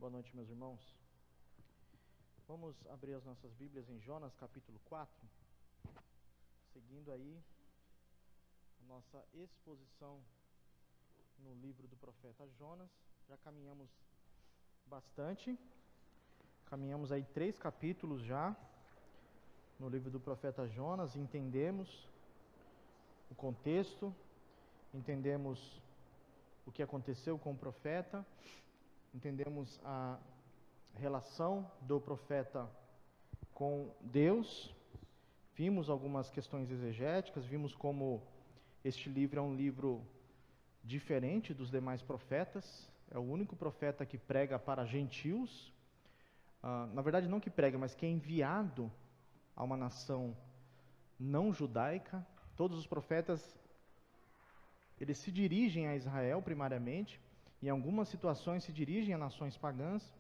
Boa noite, meus irmãos. Vamos abrir as nossas Bíblias em Jonas capítulo 4, seguindo aí a nossa exposição no livro do profeta Jonas. Já caminhamos bastante, caminhamos aí 3 capítulos já no livro do profeta Jonas, entendemos o contexto, entendemos o que aconteceu com o profeta, entendemos a relação do profeta com Deus, vimos algumas questões exegéticas, vimos como este livro é um livro diferente dos demais profetas, é o único profeta que prega para gentios, na verdade não que prega, mas que é enviado a uma nação não judaica. Todos os profetas, eles se dirigem a Israel primariamente, em algumas situações se dirigem a nações pagãs,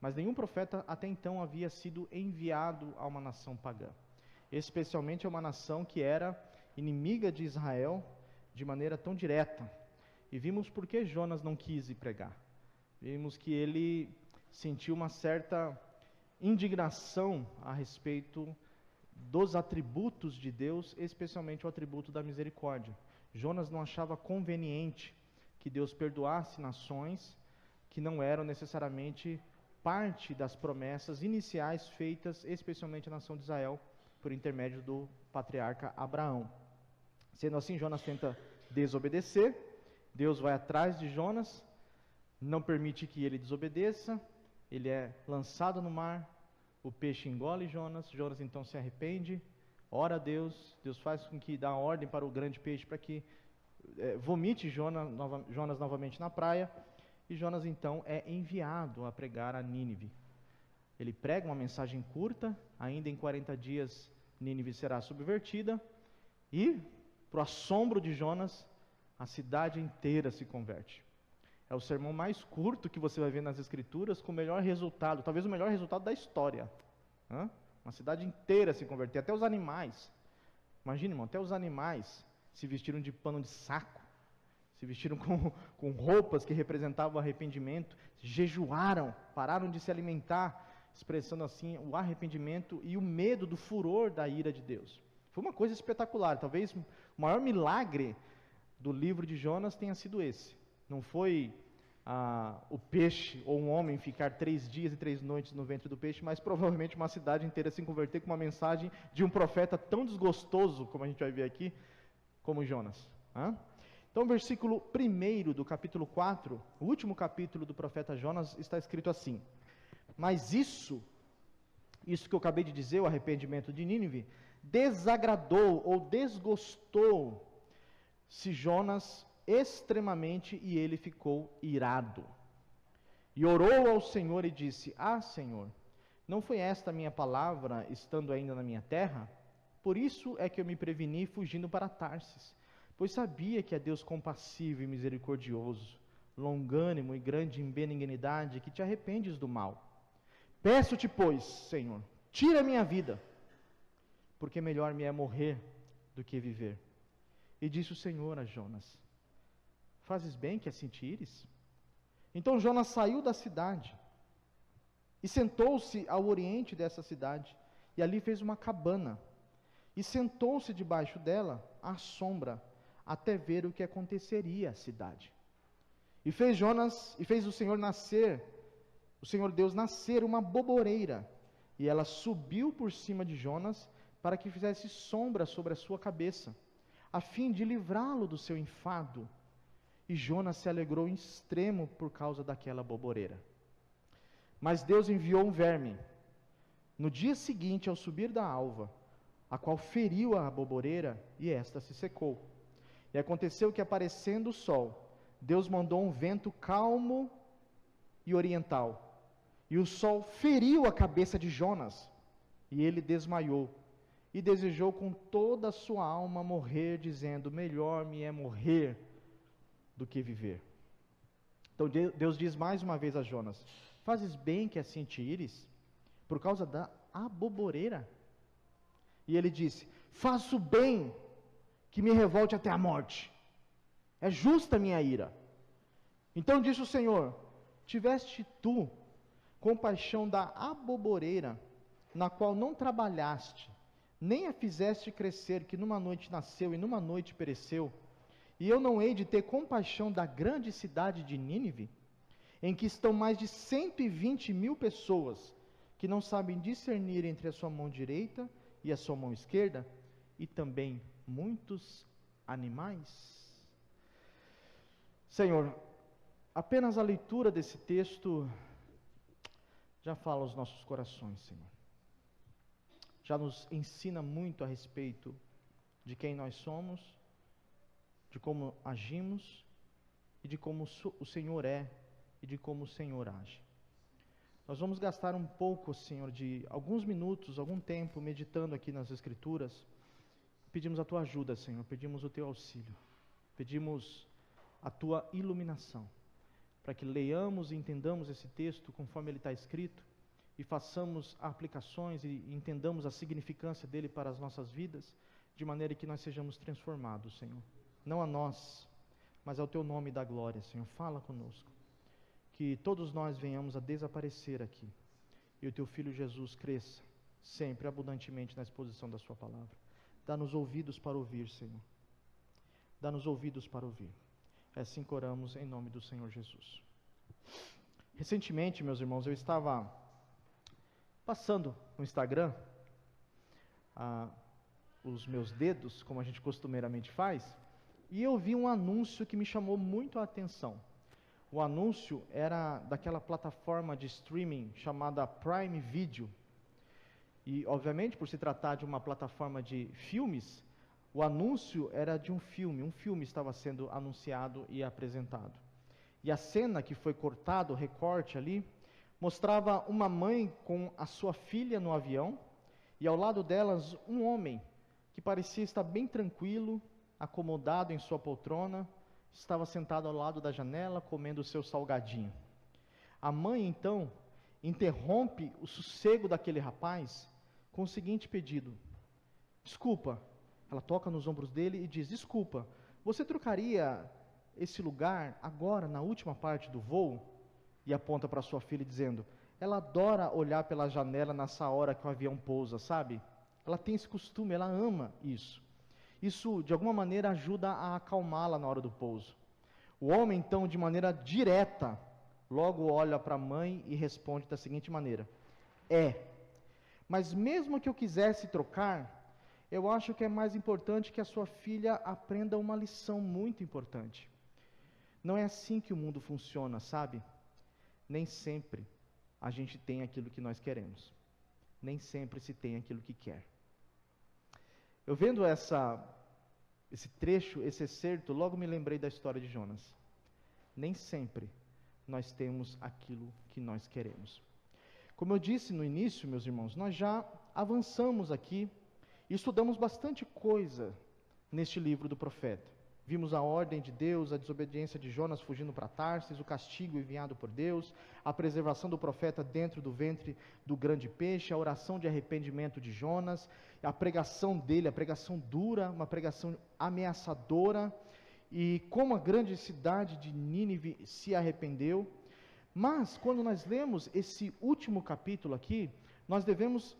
mas nenhum profeta até então havia sido enviado a uma nação pagã, especialmente a uma nação que era inimiga de Israel de maneira tão direta. E vimos por que Jonas não quis ir pregar. Vimos que ele sentiu uma certa indignação a respeito dos atributos de Deus, especialmente o atributo da misericórdia. Jonas não achava conveniente que Deus perdoasse nações que não eram necessariamente parte das promessas iniciais feitas, especialmente à nação de Israel, por intermédio do patriarca Abraão. Sendo assim, Jonas tenta desobedecer, Deus vai atrás de Jonas, não permite que ele desobedeça, ele é lançado no mar, o peixe engole Jonas, Jonas então se arrepende, ora a Deus, Deus faz com que dá ordem para o grande peixe para que vomite Jonas novamente na praia, e Jonas então é enviado a pregar a Nínive. Ele prega uma mensagem curta, ainda em 40 dias Nínive será subvertida, e, para o assombro de Jonas, a cidade inteira se converte. É o sermão mais curto que você vai ver nas Escrituras, com o melhor resultado, talvez o melhor resultado da história. Uma cidade inteira se converter, até os animais. Imagina, irmão, até os animais se vestiram de pano de saco, se vestiram com roupas que representavam o arrependimento, jejuaram, pararam de se alimentar, expressando assim o arrependimento e o medo do furor da ira de Deus. Foi uma coisa espetacular. Talvez o maior milagre do livro de Jonas tenha sido esse. Não foi o peixe ou um homem ficar 3 dias e 3 noites no ventre do peixe, mas provavelmente uma cidade inteira se converter com uma mensagem de um profeta tão desgostoso, como a gente vai ver aqui, como Jonas. Então, versículo 1 do capítulo 4, o último capítulo do profeta Jonas, está escrito assim: mas isso que eu acabei de dizer, o arrependimento de Nínive, desagradou ou desgostou-se Jonas extremamente, e ele ficou irado. E orou ao Senhor e disse: Senhor, não foi esta a minha palavra, estando ainda na minha terra? Por isso é que eu me preveni fugindo para Tarsis, pois sabia que é Deus compassivo e misericordioso, longânimo e grande em benignidade, que te arrependes do mal. Peço-te, pois, Senhor, tira a minha vida, porque melhor me é morrer do que viver. E disse o Senhor a Jonas: fazes bem que assim te ires? Então Jonas saiu da cidade e sentou-se ao oriente dessa cidade, e ali fez uma cabana, e sentou-se debaixo dela à sombra, até ver o que aconteceria à cidade. E fez o Senhor Deus nascer uma boboreira, e ela subiu por cima de Jonas, para que fizesse sombra sobre a sua cabeça, a fim de livrá-lo do seu enfado. E Jonas se alegrou em extremo por causa daquela boboreira. Mas Deus enviou um verme no dia seguinte, ao subir da alva, a qual feriu a boboreira, e esta se secou. E aconteceu que, aparecendo o sol, Deus mandou um vento calmo e oriental, e o sol feriu a cabeça de Jonas, e ele desmaiou, e desejou com toda a sua alma morrer, dizendo: melhor me é morrer do que viver. Então Deus diz mais uma vez a Jonas: fazes bem que assim te ires, por causa da aboboreira? E ele disse: faço bem que me revolte até a morte, é justa a minha ira. Então disse o Senhor: tiveste tu compaixão da aboboreira, na qual não trabalhaste, nem a fizeste crescer, que numa noite nasceu e numa noite pereceu, e eu não hei de ter compaixão da grande cidade de Nínive, em que estão mais de 120.000 pessoas, que não sabem discernir entre a sua mão direita e a sua mão esquerda, e também muitos animais? Senhor, apenas a leitura desse texto já fala aos nossos corações, Senhor. Já nos ensina muito a respeito de quem nós somos, de como agimos e de como o Senhor é e de como o Senhor age. Nós vamos gastar um pouco, Senhor, de alguns minutos, algum tempo, meditando aqui nas Escrituras. Pedimos a Tua ajuda, Senhor, pedimos o Teu auxílio, pedimos a Tua iluminação, para que leiamos e entendamos esse texto conforme ele está escrito, e façamos aplicações e entendamos a significância dele para as nossas vidas, de maneira que nós sejamos transformados, Senhor. Não a nós, mas ao Teu nome da glória, Senhor. Fala conosco. Que todos nós venhamos a desaparecer aqui, e o Teu Filho Jesus cresça, sempre abundantemente na exposição da Sua palavra. Dá-nos ouvidos para ouvir, Senhor. Dá-nos ouvidos para ouvir. Assim que oramos em nome do Senhor Jesus. Recentemente, meus irmãos, eu estava passando no Instagram, os meus dedos, como a gente costumeiramente faz, e eu vi um anúncio que me chamou muito a atenção. O anúncio era daquela plataforma de streaming chamada Prime Video. E, obviamente, por se tratar de uma plataforma de filmes, o anúncio era de um filme estava sendo anunciado e apresentado. E a cena que foi cortada, o recorte ali, mostrava uma mãe com a sua filha no avião, e ao lado delas um homem, que parecia estar bem tranquilo, acomodado em sua poltrona, estava sentado ao lado da janela, comendo o seu salgadinho. A mãe, então, interrompe o sossego daquele rapaz com o seguinte pedido: desculpa. Ela toca nos ombros dele e diz: desculpa, você trocaria esse lugar agora, na última parte do voo? E aponta para sua filha dizendo: ela adora olhar pela janela nessa hora que o avião pousa, sabe? Ela tem esse costume, ela ama isso. Isso, de alguma maneira, ajuda a acalmá-la na hora do pouso. O homem, então, de maneira direta, logo olha para a mãe e responde da seguinte maneira: mas mesmo que eu quisesse trocar, eu acho que é mais importante que a sua filha aprenda uma lição muito importante. Não é assim que o mundo funciona, sabe? Nem sempre a gente tem aquilo que nós queremos. Nem sempre se tem aquilo que quer. Eu vendo esse trecho, esse excerto, logo me lembrei da história de Jonas. Nem sempre nós temos aquilo que nós queremos. Como eu disse no início, meus irmãos, nós já avançamos aqui e estudamos bastante coisa neste livro do profeta. Vimos a ordem de Deus, a desobediência de Jonas fugindo para Tarsis, o castigo enviado por Deus, a preservação do profeta dentro do ventre do grande peixe, a oração de arrependimento de Jonas, a pregação dele, a pregação dura, uma pregação ameaçadora, e como a grande cidade de Nínive se arrependeu. Mas, quando nós lemos esse último capítulo aqui, nós devemos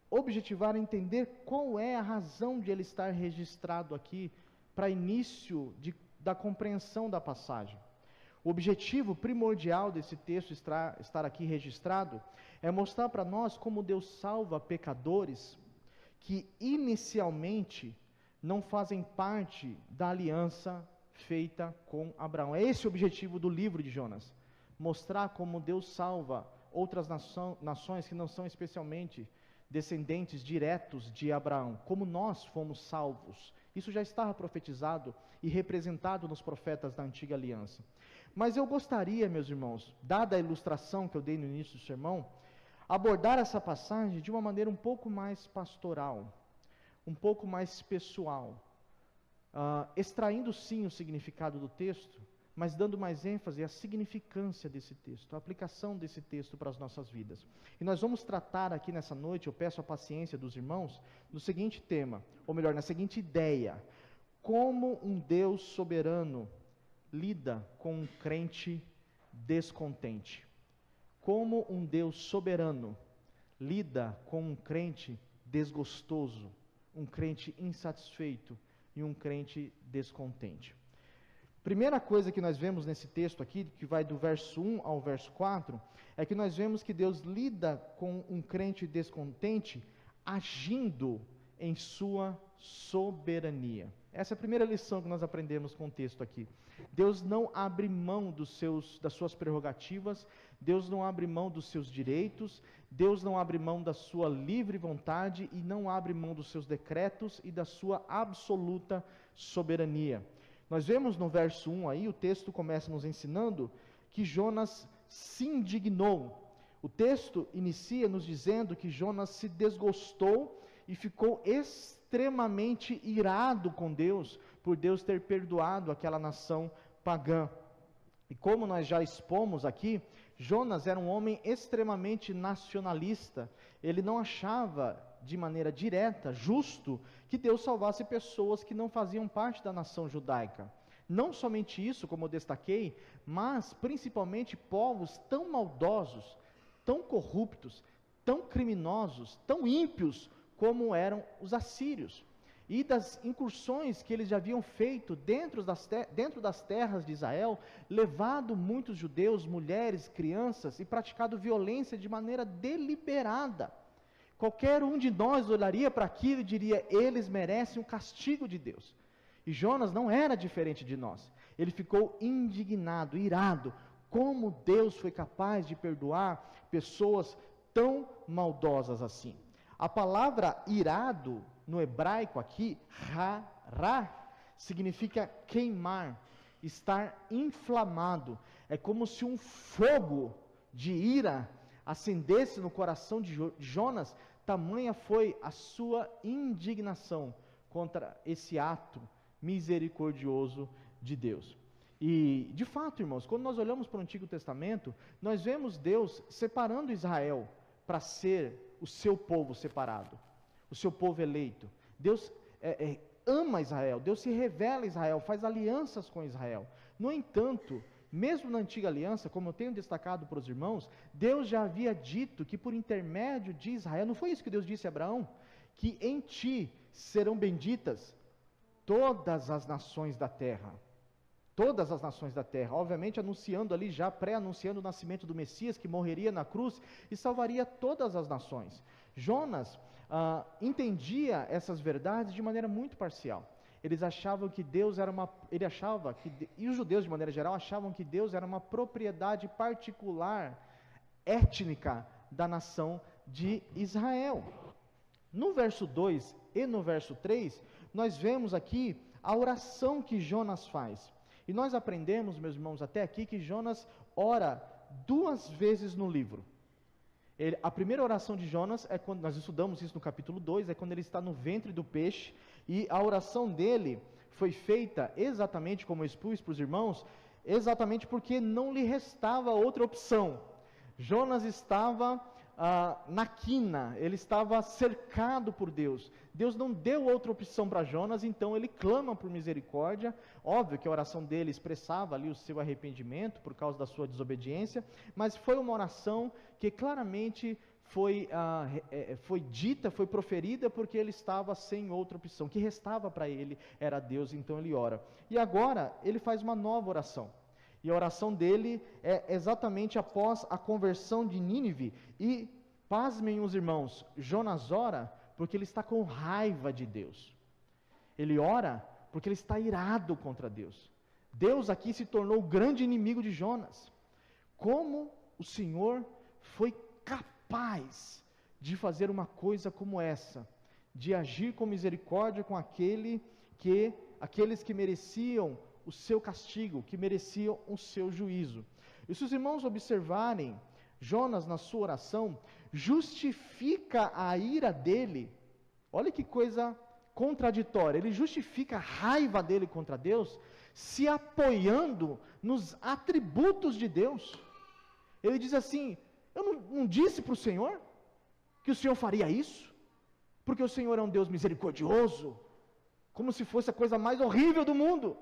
objetivar, entender qual é a razão de ele estar registrado aqui, para início da compreensão da passagem. O objetivo primordial desse texto estar aqui registrado é mostrar para nós como Deus salva pecadores que inicialmente não fazem parte da aliança feita com Abraão. É esse o objetivo do livro de Jonas. Mostrar como Deus salva outras nações que não são especialmente descendentes diretos de Abraão, como nós fomos salvos. Isso já estava profetizado e representado nos profetas da antiga aliança. Mas eu gostaria, meus irmãos, dada a ilustração que eu dei no início do sermão, abordar essa passagem de uma maneira um pouco mais pastoral, um pouco mais pessoal, extraindo sim o significado do texto, mas dando mais ênfase à significância desse texto, à aplicação desse texto para as nossas vidas. E nós vamos tratar aqui nessa noite, eu peço a paciência dos irmãos, no seguinte tema, ou melhor, na seguinte ideia: como um Deus soberano lida com um crente descontente. como um Deus soberano lida com um crente desgostoso, um crente insatisfeito e um crente descontente. Primeira coisa que nós vemos nesse texto aqui, que vai do verso 1 ao verso 4, é que nós vemos que Deus lida com um crente descontente agindo em sua soberania. Essa é a primeira lição que nós aprendemos com o texto aqui. Deus não abre mão das suas prerrogativas, Deus não abre mão dos seus direitos, Deus não abre mão da sua livre vontade e não abre mão dos seus decretos e da sua absoluta soberania. Nós vemos no verso 1 aí, o texto começa nos ensinando que Jonas se indignou. O texto inicia nos dizendo que Jonas se desgostou e ficou extremamente irado com Deus, por Deus ter perdoado aquela nação pagã. E como nós já expomos aqui, Jonas era um homem extremamente nacionalista. Ele não achava de maneira direta, justo, que Deus salvasse pessoas que não faziam parte da nação judaica. Não somente isso, como eu destaquei, mas principalmente povos tão maldosos, tão corruptos, tão criminosos, tão ímpios, como eram os assírios. E das incursões que eles já haviam feito dentro das terras de Israel, levado muitos judeus, mulheres, crianças, e praticado violência de maneira deliberada. Qualquer um de nós olharia para aquilo e diria, eles merecem o castigo de Deus. E Jonas não era diferente de nós. Ele ficou indignado, irado, como Deus foi capaz de perdoar pessoas tão maldosas assim. A palavra irado, no hebraico aqui, ra, significa queimar, estar inflamado. É como se um fogo de ira acendesse no coração de Jonas, tamanha foi a sua indignação contra esse ato misericordioso de Deus. E, de fato, irmãos, quando nós olhamos para o Antigo Testamento, nós vemos Deus separando Israel para ser o seu povo separado, o seu povo eleito. Deus ama Israel, Deus se revela a Israel, faz alianças com Israel. No entanto, mesmo na antiga aliança, como eu tenho destacado para os irmãos, Deus já havia dito que por intermédio de Israel, não foi isso que Deus disse a Abraão? Que em ti serão benditas todas as nações da terra. Todas as nações da terra, obviamente anunciando ali, já pré-anunciando o nascimento do Messias, que morreria na cruz e salvaria todas as nações. Jonas entendia essas verdades de maneira muito parcial. Eles achavam que Deus era e os judeus de maneira geral achavam que Deus era uma propriedade particular, étnica, da nação de Israel. No verso 2 e no verso 3, nós vemos aqui a oração que Jonas faz. E nós aprendemos, meus irmãos, até aqui, que Jonas ora 2 vezes no livro. A primeira oração de Jonas, é quando nós estudamos isso no capítulo 2, é quando ele está no ventre do peixe, e a oração dele foi feita exatamente, como eu expus para os irmãos, exatamente porque não lhe restava outra opção. Jonas estava na quina, ele estava cercado por Deus. Deus não deu outra opção para Jonas, então ele clama por misericórdia. Óbvio que a oração dele expressava ali o seu arrependimento por causa da sua desobediência, mas foi uma oração que claramente foi dita, foi proferida porque ele estava sem outra opção. O que restava para ele era Deus, então ele ora. E agora ele faz uma nova oração. E a oração dele é exatamente após a conversão de Nínive. E, pasmem os irmãos, Jonas ora porque ele está com raiva de Deus. Ele ora porque ele está irado contra Deus. Deus aqui se tornou o grande inimigo de Jonas. Como o Senhor foi capaz de fazer uma coisa como essa, de agir com misericórdia com aqueles que mereciam o seu castigo, que mereciam o seu juízo. E se os irmãos observarem, Jonas na sua oração justifica a ira dele. Olha que coisa contraditória. Ele justifica a raiva dele contra Deus se apoiando nos atributos de Deus. Ele diz assim: eu não disse para o Senhor que o Senhor faria isso, porque o Senhor é um Deus misericordioso, como se fosse a coisa mais horrível do mundo.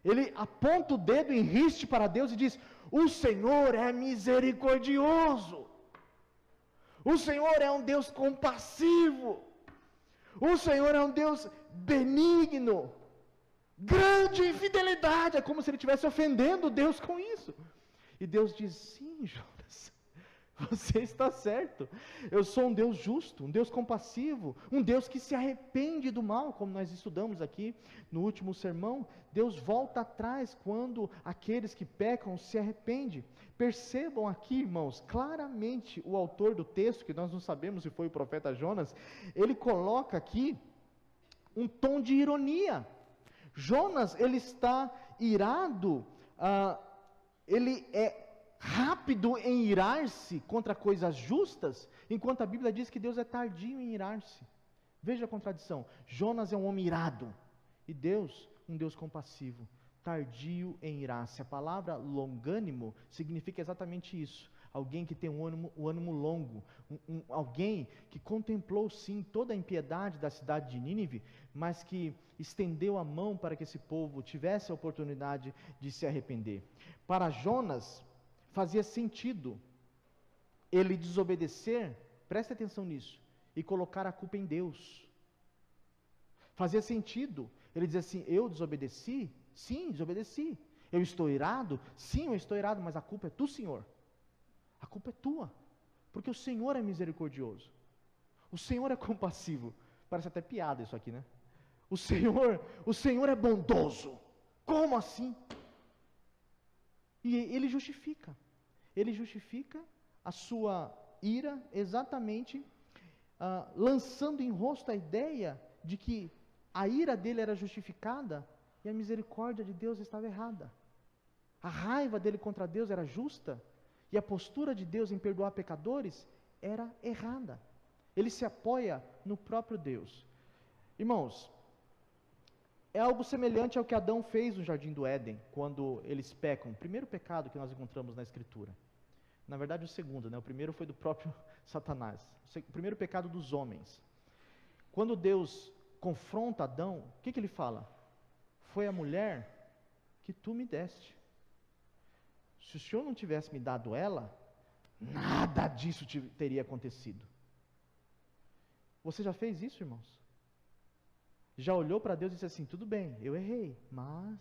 Ele aponta o dedo em riste para Deus e diz: o Senhor é misericordioso. O Senhor é um Deus compassivo. O Senhor é um Deus benigno. Grande infidelidade. É como se ele estivesse ofendendo Deus com isso. E Deus diz: sim, Jonas, você está certo. Eu sou um Deus justo, um Deus compassivo, um Deus que se arrepende do mal, como nós estudamos aqui no último sermão. Deus volta atrás quando aqueles que pecam se arrependem. Percebam aqui, irmãos, claramente o autor do texto, que nós não sabemos se foi o profeta Jonas, ele coloca aqui um tom de ironia. Jonas, ele está irado, ele é rápido em irar-se contra coisas justas, enquanto a Bíblia diz que Deus é tardio em irar-se. Veja a contradição. Jonas é um homem irado, e Deus, um Deus compassivo, tardio em irar-se. A palavra longânimo significa exatamente isso. Alguém que tem o ânimo longo, alguém que contemplou sim toda a impiedade da cidade de Nínive, mas que estendeu a mão para que esse povo tivesse a oportunidade de se arrepender. Para Jonas, fazia sentido ele desobedecer, preste atenção nisso, e colocar a culpa em Deus. Fazia sentido ele dizer assim: eu desobedeci? Sim, desobedeci. Eu estou irado? Sim, eu estou irado, mas a culpa é tu, Senhor. A culpa é tua, porque o Senhor é misericordioso. O Senhor é compassivo. Parece até piada isso aqui, né? O Senhor é bondoso. Como assim? E ele justifica a sua ira exatamente lançando em rosto a ideia de que a ira dele era justificada e a misericórdia de Deus estava errada. A raiva dele contra Deus era justa e a postura de Deus em perdoar pecadores era errada. Ele se apoia no próprio Deus. Irmãos, é algo semelhante ao que Adão fez no Jardim do Éden, quando eles pecam. O primeiro pecado que nós encontramos na Escritura. Na verdade, o segundo, né? O primeiro foi do próprio Satanás. O primeiro pecado dos homens. Quando Deus confronta Adão, o que ele fala? Foi a mulher que tu me deste. Se o Senhor não tivesse me dado ela, nada disso teria acontecido. Você já fez isso, irmãos? Já olhou para Deus e disse assim: tudo bem, eu errei, mas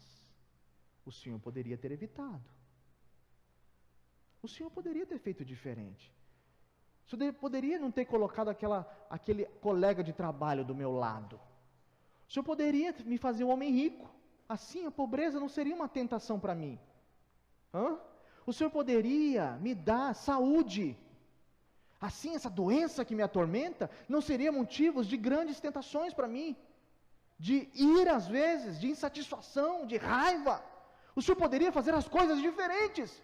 o Senhor poderia ter evitado. O Senhor poderia ter feito diferente. O Senhor poderia não ter colocado aquele colega de trabalho do meu lado. O Senhor poderia me fazer um homem rico. Assim a pobreza não seria uma tentação para mim. O Senhor poderia me dar saúde. Assim essa doença que me atormenta não seria motivos de grandes tentações para mim. De ira às vezes, de insatisfação, de raiva. O Senhor poderia fazer as coisas diferentes.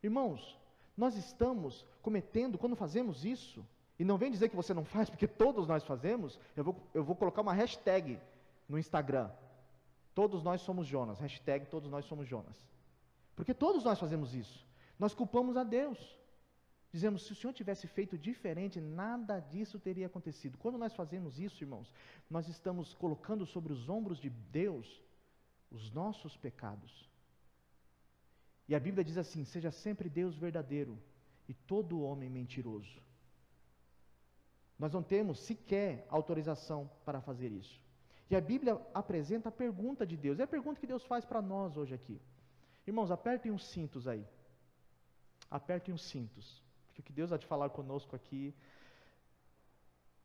Irmãos, nós estamos cometendo, quando fazemos isso, e não vem dizer que você não faz, porque todos nós fazemos, eu vou colocar uma hashtag no Instagram. Todos nós somos Jonas, hashtag todos nós somos Jonas. Porque todos nós fazemos isso. Nós culpamos a Deus. Dizemos: se o Senhor tivesse feito diferente, nada disso teria acontecido. Quando nós fazemos isso, irmãos, nós estamos colocando sobre os ombros de Deus os nossos pecados. E a Bíblia diz assim: seja sempre Deus verdadeiro e todo homem mentiroso. Nós não temos sequer autorização para fazer isso. E a Bíblia apresenta a pergunta de Deus. É a pergunta que Deus faz para nós hoje aqui. Irmãos, apertem os cintos aí. Apertem os cintos. Porque o que Deus há de falar conosco aqui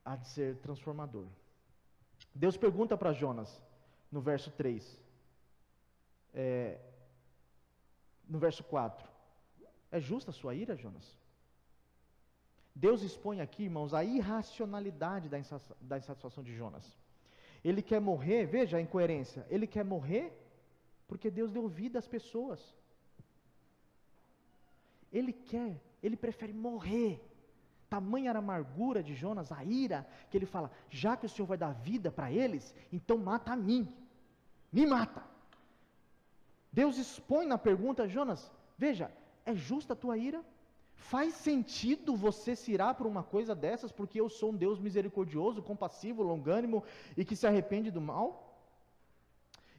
há de ser transformador. Deus pergunta para Jonas, no verso 3. No verso 4. É justa a sua ira, Jonas? Deus expõe aqui, irmãos, a irracionalidade da insatisfação de Jonas. Ele quer morrer, veja a incoerência, ele quer morrer porque Deus deu vida às pessoas. Ele prefere morrer. Tamanha era a amargura de Jonas, a ira, que ele fala: já que o Senhor vai dar vida para eles, então mata a mim. Me mata. Deus expõe na pergunta: Jonas, veja, é justa a tua ira? Faz sentido você se irar por uma coisa dessas, porque eu sou um Deus misericordioso, compassivo, longânimo e que se arrepende do mal?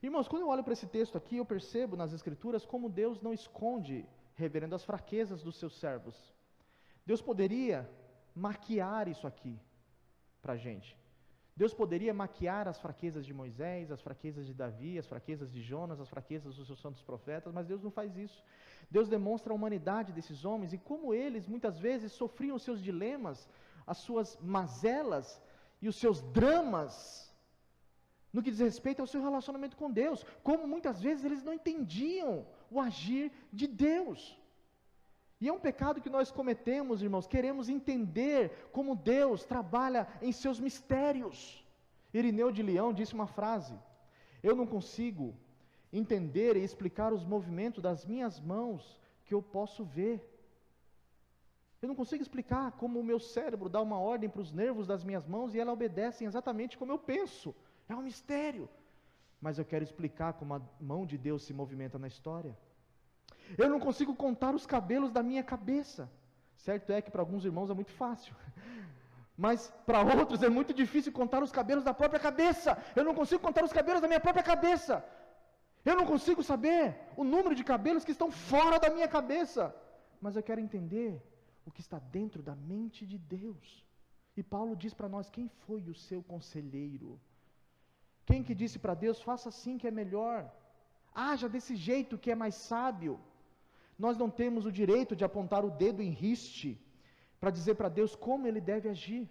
Irmãos, quando eu olho para esse texto aqui, eu percebo nas Escrituras como Deus não esconde, reverendo, as fraquezas dos seus servos. Deus poderia maquiar isso aqui para a gente. Deus poderia maquiar as fraquezas de Moisés, as fraquezas de Davi, as fraquezas de Jonas, as fraquezas dos seus santos profetas, mas Deus não faz isso. Deus demonstra a humanidade desses homens e como eles muitas vezes sofriam os seus dilemas, as suas mazelas e os seus dramas no que diz respeito ao seu relacionamento com Deus, como muitas vezes eles não entendiam o agir de Deus. E é um pecado que nós cometemos, irmãos, queremos entender como Deus trabalha em seus mistérios. Irineu de Leão disse uma frase: eu não consigo entender e explicar os movimentos das minhas mãos que eu posso ver. Eu não consigo explicar como o meu cérebro dá uma ordem para os nervos das minhas mãos e elas obedecem exatamente como eu penso. É um mistério. Mas eu quero explicar como a mão de Deus se movimenta na história. Eu não consigo contar os cabelos da minha cabeça. Certo é que para alguns irmãos é muito fácil. Mas para outros é muito difícil contar os cabelos da própria cabeça. Eu não consigo contar os cabelos da minha própria cabeça. Eu não consigo saber o número de cabelos que estão fora da minha cabeça. Mas eu quero entender o que está dentro da mente de Deus. E Paulo diz para nós: quem foi o seu conselheiro? Quem que disse para Deus: faça assim que é melhor, haja desse jeito que é mais sábio? Nós não temos o direito de apontar o dedo em riste para dizer para Deus como Ele deve agir,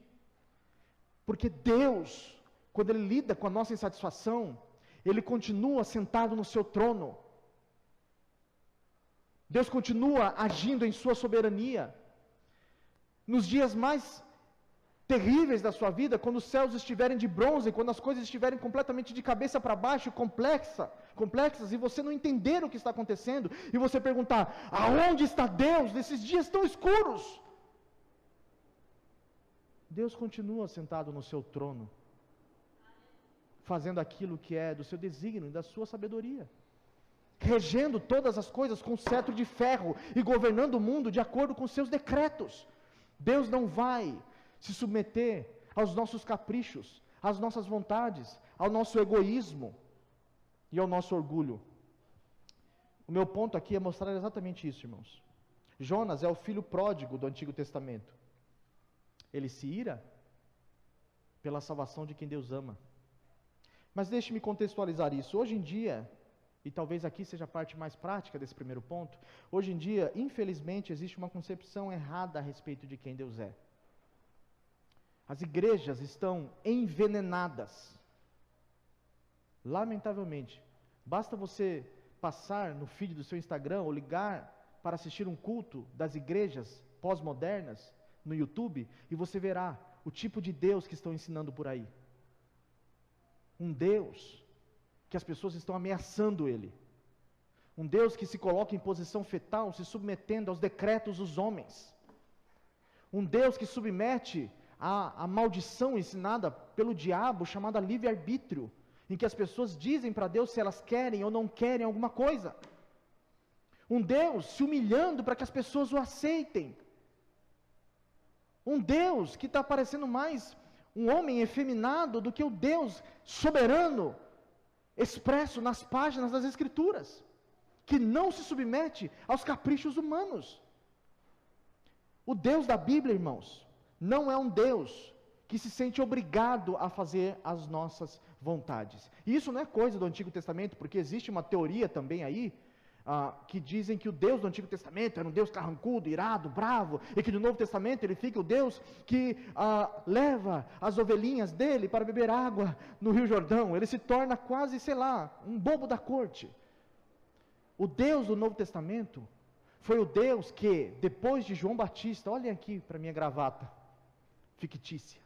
porque Deus, quando Ele lida com a nossa insatisfação, Ele continua sentado no seu trono. Deus continua agindo em sua soberania. Nos dias mais terríveis da sua vida, quando os céus estiverem de bronze, quando as coisas estiverem completamente de cabeça para baixo, complexas, e você não entender o que está acontecendo, e você perguntar: aonde está Deus nesses dias tão escuros? Deus continua sentado no seu trono, fazendo aquilo que é do seu desígnio e da sua sabedoria, regendo todas as coisas com cetro de ferro e governando o mundo de acordo com seus decretos. Deus não vai se submeter aos nossos caprichos, às nossas vontades, ao nosso egoísmo e ao nosso orgulho. O meu ponto aqui é mostrar exatamente isso, irmãos. Jonas é o filho pródigo do Antigo Testamento. Ele se ira pela salvação de quem Deus ama. Mas deixe-me contextualizar isso. Hoje em dia, e talvez aqui seja a parte mais prática desse primeiro ponto, hoje em dia, infelizmente, existe uma concepção errada a respeito de quem Deus é. As igrejas estão envenenadas. Lamentavelmente. Basta você passar no feed do seu Instagram ou ligar para assistir um culto das igrejas pós-modernas no YouTube e você verá o tipo de Deus que estão ensinando por aí. Um Deus que as pessoas estão ameaçando Ele. Um Deus que se coloca em posição fetal, se submetendo aos decretos dos homens. Um Deus que submete a maldição ensinada pelo diabo, chamada livre-arbítrio, em que as pessoas dizem para Deus se elas querem ou não querem alguma coisa. Um Deus se humilhando para que as pessoas o aceitem. Um Deus que está parecendo mais um homem efeminado do que o Deus soberano, expresso nas páginas das Escrituras, que não se submete aos caprichos humanos. O Deus da Bíblia, irmãos, não é um Deus que se sente obrigado a fazer as nossas vontades. E isso não é coisa do Antigo Testamento, porque existe uma teoria também aí, que dizem que o Deus do Antigo Testamento era um Deus carrancudo, irado, bravo, e que no Novo Testamento ele fica o Deus que leva as ovelhinhas dele para beber água no Rio Jordão. Ele se torna quase, um bobo da corte. O Deus do Novo Testamento foi o Deus que, depois de João Batista, olhem aqui para minha gravata fictícia.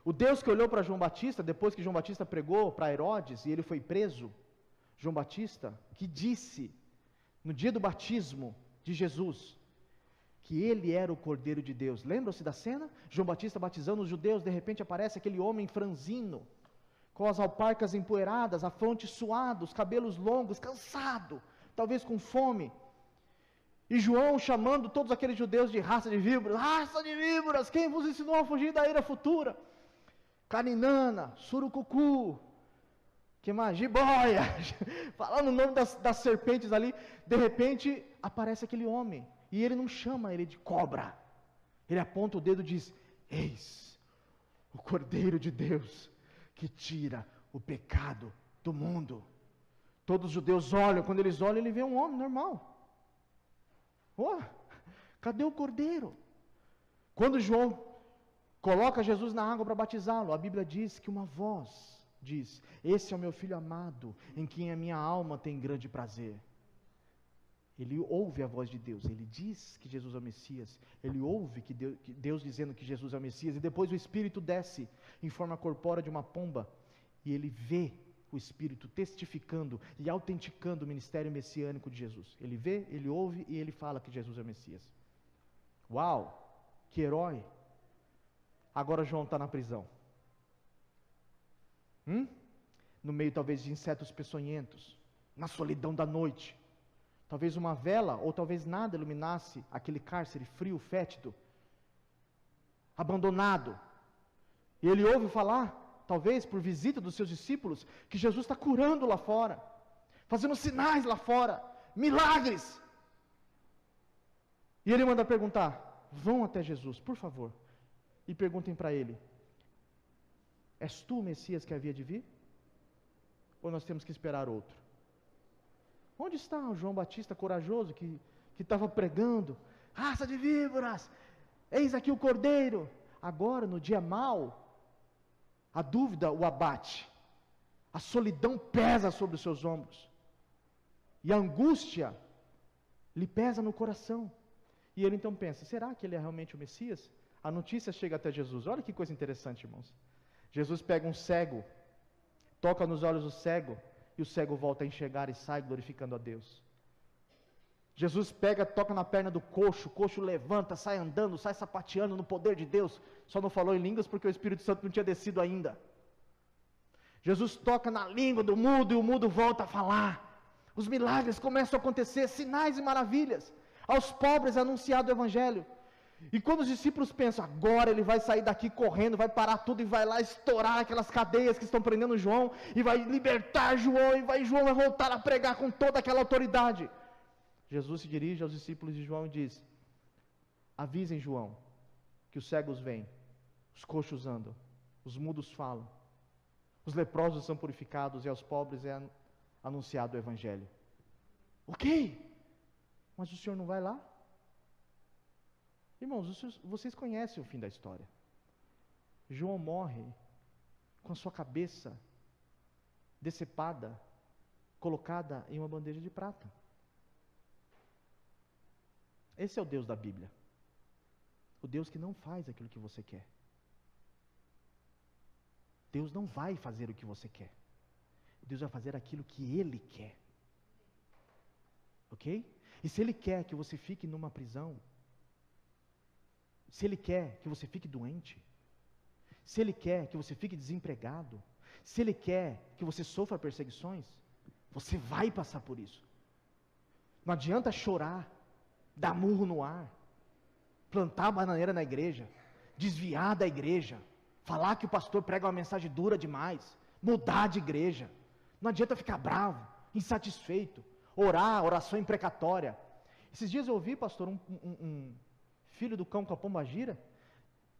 O Deus que olhou para João Batista, depois que João Batista pregou para Herodes e ele foi preso, João Batista, que disse, no dia do batismo de Jesus, que ele era o Cordeiro de Deus. Lembram-se da cena? João Batista batizando os judeus, de repente aparece aquele homem franzino, com as alparcas empoeiradas, a fronte suada, os cabelos longos, cansado, talvez com fome. E João chamando todos aqueles judeus de raça de víboras, quem vos ensinou a fugir da ira futura? Caninana, surucucu, Que mais? Jiboia! Falando o nome das serpentes ali, de repente aparece aquele homem, e ele não chama ele de cobra, ele aponta o dedo e diz: eis o Cordeiro de Deus, que tira o pecado do mundo. Todos os judeus olham, quando eles olham, ele vê um homem normal. Oh, cadê o Cordeiro? Quando João coloca Jesus na água para batizá-lo, a Bíblia diz que uma voz diz: esse é o meu Filho amado, em quem a minha alma tem grande prazer. Ele ouve a voz de Deus, ele diz que Jesus é o Messias, ele ouve que Deus dizendo que Jesus é o Messias, e depois o Espírito desce em forma corpórea de uma pomba, e ele vê o Espírito testificando e autenticando o ministério messiânico de Jesus. Ele vê, ele ouve e ele fala que Jesus é o Messias. Uau, que herói! Agora João está na prisão. No meio talvez de insetos peçonhentos, na solidão da noite. Talvez uma vela ou talvez nada iluminasse aquele cárcere frio, fétido, abandonado. E ele ouve falar, talvez por visita dos seus discípulos, que Jesus está curando lá fora, fazendo sinais lá fora, milagres. E ele manda perguntar: vão até Jesus, por favor, e perguntem para ele: és tu o Messias que havia de vir? Ou nós temos que esperar outro? Onde está o João Batista corajoso que estava pregando: raça de víboras, eis aqui o Cordeiro? Agora, no dia mau, a dúvida o abate, a solidão pesa sobre os seus ombros, e a angústia lhe pesa no coração. E ele então pensa: será que ele é realmente o Messias? A notícia chega até Jesus. Olha que coisa interessante, irmãos. Jesus pega um cego, toca nos olhos do cego, e o cego volta a enxergar e sai glorificando a Deus. Jesus pega, toca na perna do coxo, o coxo levanta, sai andando, sai sapateando no poder de Deus. Só não falou em línguas porque o Espírito Santo não tinha descido ainda. Jesus toca na língua do mudo e o mudo volta a falar. Os milagres começam a acontecer, sinais e maravilhas. Aos pobres é anunciado o Evangelho. E quando os discípulos pensam: agora ele vai sair daqui correndo, vai parar tudo e vai lá estourar aquelas cadeias que estão prendendo João, e vai libertar João, e João vai voltar a pregar com toda aquela autoridade. Jesus se dirige aos discípulos de João e diz: avisem João que os cegos vêm, os coxos andam, os mudos falam, os leprosos são purificados e aos pobres é anunciado o Evangelho. Ok, mas o senhor não vai lá? Irmãos, vocês conhecem o fim da história. João morre com a sua cabeça decepada, colocada em uma bandeja de prata. Esse é o Deus da Bíblia. O Deus que não faz aquilo que você quer. Deus não vai fazer o que você quer. Deus vai fazer aquilo que Ele quer. Ok? E se Ele quer que você fique numa prisão, se Ele quer que você fique doente, se Ele quer que você fique desempregado, se Ele quer que você sofra perseguições, você vai passar por isso. Não adianta chorar, dar murro no ar, plantar a bananeira na igreja, desviar da igreja, falar que o pastor prega uma mensagem dura demais, mudar de igreja. Não adianta ficar bravo, insatisfeito, orar, oração imprecatória. Esses dias eu ouvi, pastor, um filho do cão com a pomba gira,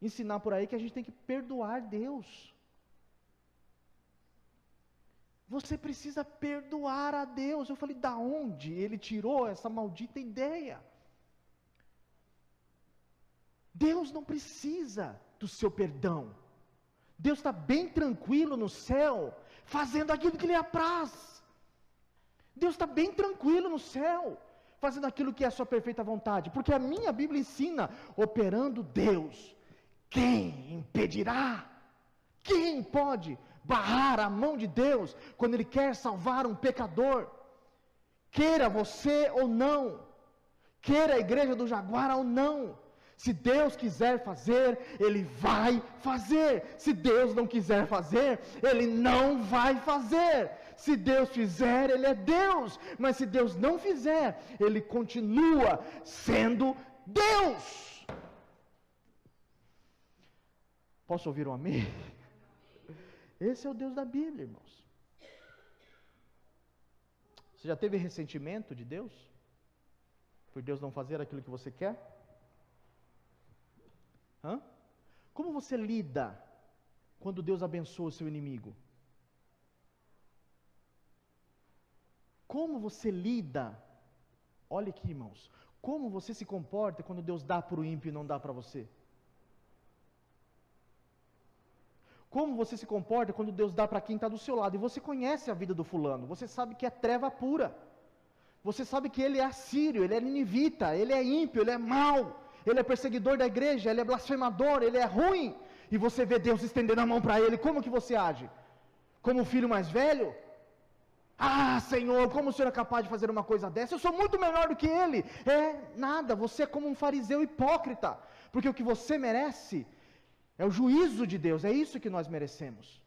ensinar por aí que a gente tem que perdoar Deus. Você precisa perdoar a Deus. Eu falei: da onde ele tirou essa maldita ideia? Deus não precisa do seu perdão. Deus está bem tranquilo no céu, fazendo aquilo que lhe apraz. Deus está bem tranquilo no céu, fazendo aquilo que é a sua perfeita vontade, porque a minha Bíblia ensina: operando Deus, quem impedirá? Quem pode barrar a mão de Deus quando Ele quer salvar um pecador? Queira você ou não, queira a igreja do Jaguar ou não, se Deus quiser fazer, Ele vai fazer. Se Deus não quiser fazer, Ele não vai fazer. Se Deus fizer, Ele é Deus. Mas se Deus não fizer, Ele continua sendo Deus. Posso ouvir um amém? Esse é o Deus da Bíblia, irmãos. Você já teve ressentimento de Deus? Por Deus não fazer aquilo que você quer? Como você lida quando Deus abençoa o seu inimigo? Como você lida? Olha aqui, irmãos. Como você se comporta quando Deus dá para o ímpio e não dá para você? Como você se comporta quando Deus dá para quem está do seu lado? E você conhece a vida do fulano. Você sabe que é treva pura. Você sabe que ele é assírio, ele é ninivita, ele é ímpio, ele é mau. Ele é perseguidor da igreja, ele é blasfemador, ele é ruim. E você vê Deus estendendo a mão para ele. Como que você age? Como o filho mais velho? Ah, Senhor, como o Senhor é capaz de fazer uma coisa dessa? Eu sou muito menor do que ele. Nada, você é como um fariseu hipócrita. Porque o que você merece é o juízo de Deus, é isso que nós merecemos.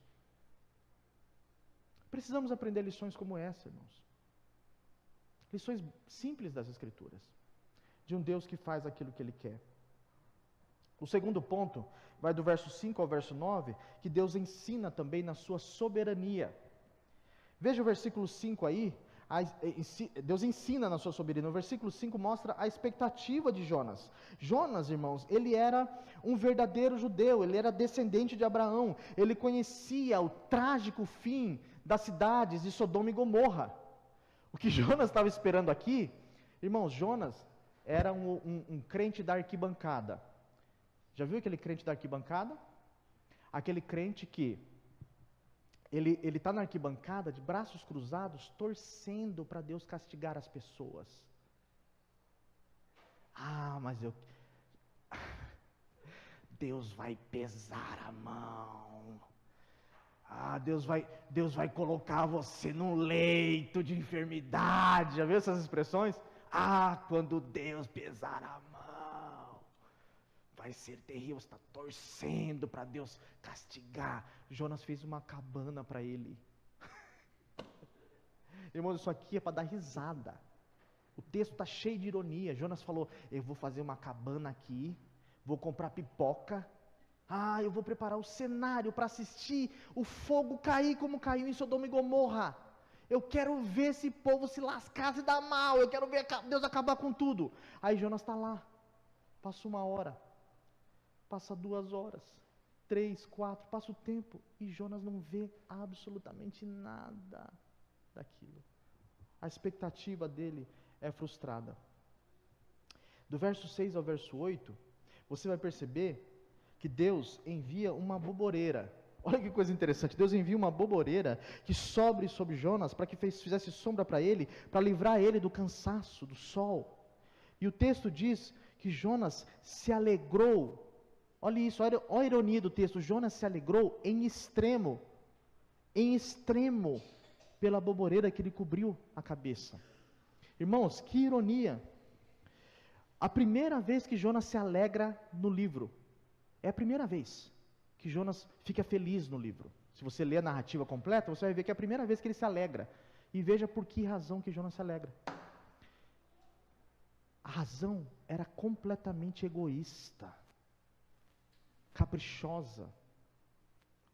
Precisamos aprender lições como essa, irmãos. Lições simples das Escrituras. De um Deus que faz aquilo que Ele quer. O segundo ponto vai do verso 5 ao verso 9, que Deus ensina também na sua soberania. Veja o versículo 5 aí, Deus ensina na sua soberania. No versículo 5 mostra a expectativa de Jonas. Jonas, irmãos, ele era um verdadeiro judeu, ele era descendente de Abraão, ele conhecia o trágico fim das cidades de Sodoma e Gomorra. O que Jonas estava esperando aqui, irmãos, Jonas era um crente da arquibancada. Já viu aquele crente da arquibancada? Aquele crente que ele está na arquibancada, de braços cruzados, torcendo para Deus castigar as pessoas. Mas Deus vai pesar a mão. Deus vai colocar você num leito de enfermidade. Já viu essas expressões? Quando Deus pesar a mão, vai ser terrível. Você está torcendo para Deus castigar. Jonas fez uma cabana para ele. Irmãos, isso aqui é para dar risada. O texto está cheio de ironia. Jonas falou: eu vou fazer uma cabana aqui, vou comprar pipoca, eu vou preparar o cenário para assistir o fogo cair como caiu em Sodoma e Gomorra. Eu quero ver esse povo se lascar, se dar mal, eu quero ver Deus acabar com tudo. Aí Jonas está lá, passa 1 hora, passa 2 horas, 3, 4, passa o tempo, e Jonas não vê absolutamente nada daquilo. A expectativa dele é frustrada. Do verso 6 ao verso 8, você vai perceber que Deus envia uma boboreira. Olha que coisa interessante, Deus envia uma boboreira que sobre Jonas, para que fizesse sombra para ele, para livrar ele do cansaço, do sol. E o texto diz que Jonas se alegrou. Olha isso, olha a ironia do texto. Jonas se alegrou em extremo, pela boboreira que lhe cobriu a cabeça. Irmãos, que ironia. A primeira vez que Jonas se alegra no livro, é a primeira vez que Jonas fica feliz no livro. Se você ler a narrativa completa, você vai ver que é a primeira vez que ele se alegra. E veja por que razão que Jonas se alegra. A razão era completamente egoísta, caprichosa,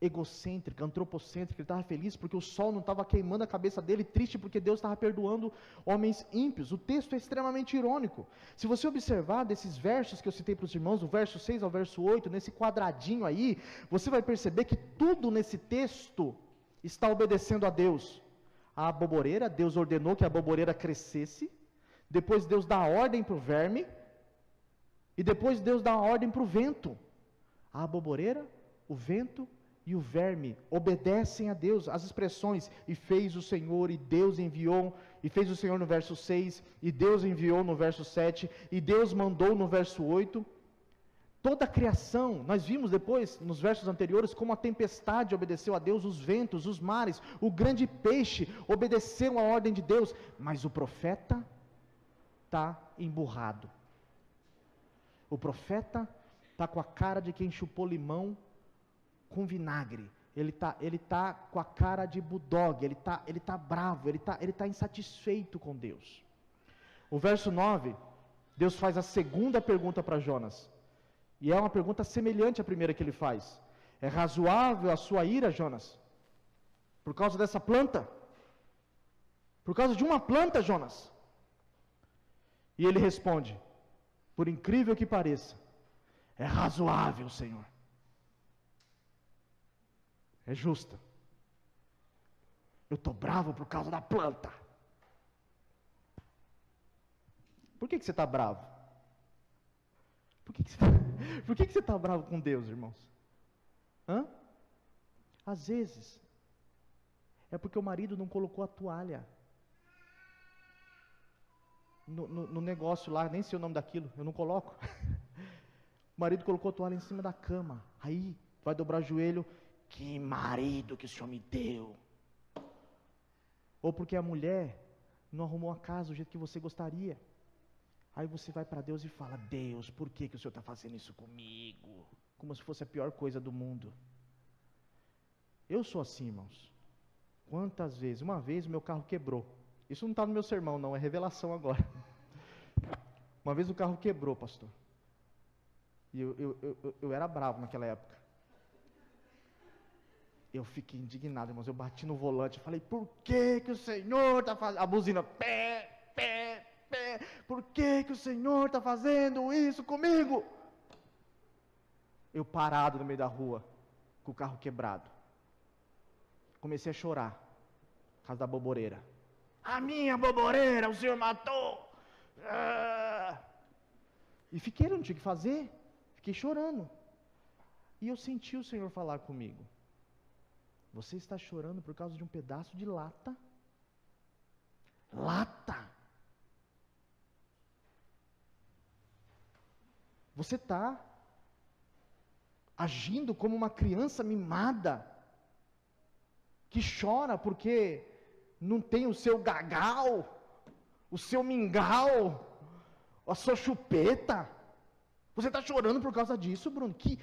egocêntrica, antropocêntrica. Ele estava feliz porque o sol não estava queimando a cabeça dele, triste porque Deus estava perdoando homens ímpios. O texto é extremamente irônico. Se você observar desses versos que eu citei para os irmãos, do verso 6 ao verso 8, nesse quadradinho aí, você vai perceber que tudo nesse texto está obedecendo a Deus. A boboreira, Deus ordenou que a boboreira crescesse, depois Deus dá a ordem para o verme, e depois Deus dá a ordem para o vento. A boboreira, o vento e o verme obedecem a Deus. As expressões, e fez o Senhor, e Deus enviou, e fez o Senhor no verso 6, e Deus enviou no verso 7, e Deus mandou no verso 8. Toda a criação, nós vimos depois, nos versos anteriores, como a tempestade obedeceu a Deus, os ventos, os mares, o grande peixe obedeceu a ordem de Deus, mas o profeta está emburrado. O profeta está com a cara de quem chupou limão com vinagre. Ele tá com a cara de bulldog, ele tá bravo, ele tá insatisfeito com Deus. O verso 9, Deus faz a segunda pergunta para Jonas, e é uma pergunta semelhante à primeira que ele faz. É razoável a sua ira, Jonas, por causa dessa planta? Por causa de uma planta, Jonas. E ele responde: por incrível que pareça, é razoável, Senhor. É justa. Eu estou bravo por causa da planta. Por que você está bravo? Por que você está bravo com Deus, irmãos? Às vezes, é porque o marido não colocou a toalha no negócio lá, nem sei o nome daquilo, eu não coloco. O marido colocou a toalha em cima da cama. Aí, vai dobrar o joelho. Que marido que o Senhor me deu. Ou porque a mulher não arrumou a casa do jeito que você gostaria. Aí você vai para Deus e fala: Deus, por que o Senhor está fazendo isso comigo? Como se fosse a pior coisa do mundo. Eu sou assim, irmãos. Quantas vezes? Uma vez o meu carro quebrou. Isso não está no meu sermão não, é revelação agora. Uma vez o carro quebrou, pastor. E eu era bravo naquela época. Eu fiquei indignado, irmãos. Eu bati no volante, falei: por que o Senhor está fazendo... A buzina, pé. Por que o Senhor está fazendo isso comigo? Eu parado no meio da rua, com o carro quebrado. Comecei a chorar, por causa da boboreira. A minha boboreira, o Senhor matou. E fiquei, não tinha o que fazer. Fiquei chorando. E eu senti o Senhor falar comigo: você está chorando por causa de um pedaço de lata? Lata! Você está agindo como uma criança mimada, que chora porque não tem o seu gagal, o seu mingau, a sua chupeta. Você está chorando por causa disso, Bruno? Que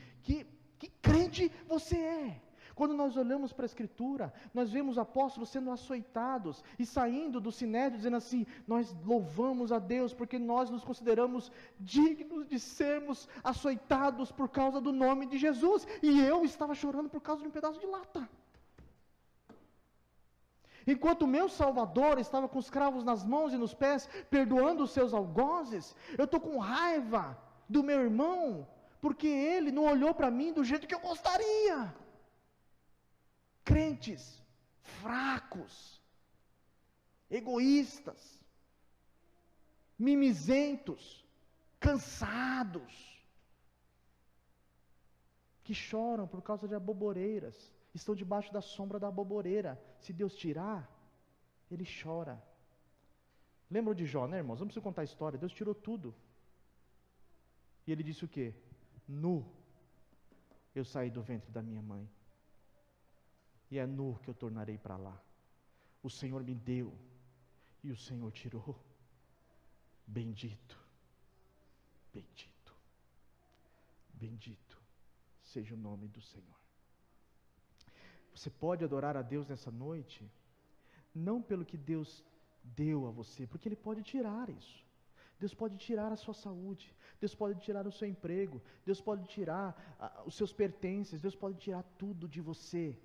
crente você é? Quando nós olhamos para a Escritura, nós vemos apóstolos sendo açoitados e saindo do sinédrio dizendo assim: nós louvamos a Deus porque nós nos consideramos dignos de sermos açoitados por causa do nome de Jesus. E eu estava chorando por causa de um pedaço de lata. Enquanto o meu Salvador estava com os cravos nas mãos e nos pés, perdoando os seus algozes, eu estou com raiva do meu irmão, porque ele não olhou para mim do jeito que eu gostaria. Crentes fracos, egoístas, mimizentos, cansados, que choram por causa de aboboreiras, estão debaixo da sombra da aboboreira. Se Deus tirar, ele chora. Lembram de Jó, né, irmãos? Não preciso contar a história. Deus tirou tudo. E ele disse o quê? Nu eu saí do ventre da minha mãe, e é nu que eu tornarei para lá. O Senhor me deu, e o Senhor tirou. Bendito, bendito, bendito seja o nome do Senhor. Você pode adorar a Deus nessa noite, não pelo que Deus deu a você, porque Ele pode tirar isso. Deus pode tirar a sua saúde, Deus pode tirar o seu emprego, Deus pode tirar os seus pertences, Deus pode tirar tudo de você.